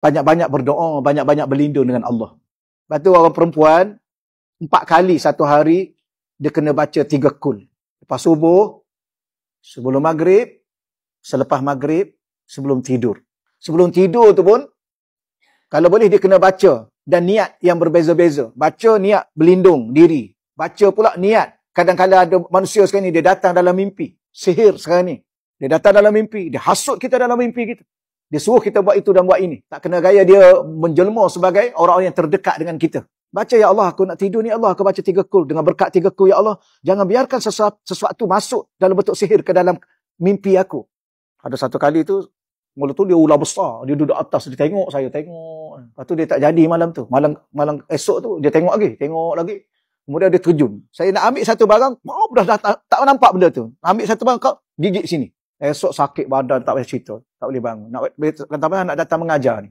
banyak-banyak berdoa, banyak-banyak berlindung dengan Allah. Lepas tu orang perempuan, 4 kali satu hari, dia kena baca 3 kul. Lepas subuh, sebelum maghrib, selepas maghrib, sebelum tidur. Sebelum tidur tu pun, kalau boleh dia kena baca. Dan niat yang berbeza-beza. Baca niat berlindung diri. Baca pula niat. Kadang-kadang ada manusia sekarang ni, dia datang dalam mimpi. Sihir sekarang ni. Dia datang dalam mimpi. Dia hasut kita dalam mimpi kita. Dia suruh kita buat itu dan buat ini. Tak kena gaya dia menjelma sebagai orang-orang yang terdekat dengan kita. Baca, ya Allah, aku nak tidur ni, Allah, aku baca 3 kul. Dengan berkat 3 kul, ya Allah, jangan biarkan sesuatu masuk dalam bentuk sihir ke dalam mimpi aku. Ada satu kali tu, mula tu dia ular besar. Dia duduk atas, dia tengok saya, tengok. Lepas tu dia tak jadi malam tu. Malam esok tu, dia tengok lagi. Kemudian dia terjun. Saya nak ambil satu barang, dah tak nampak benda tu. Ambil satu barang, kau gigit sini. Esok sakit badan, tak boleh cerita. Tak boleh bangun. Nak datang mengajar ni.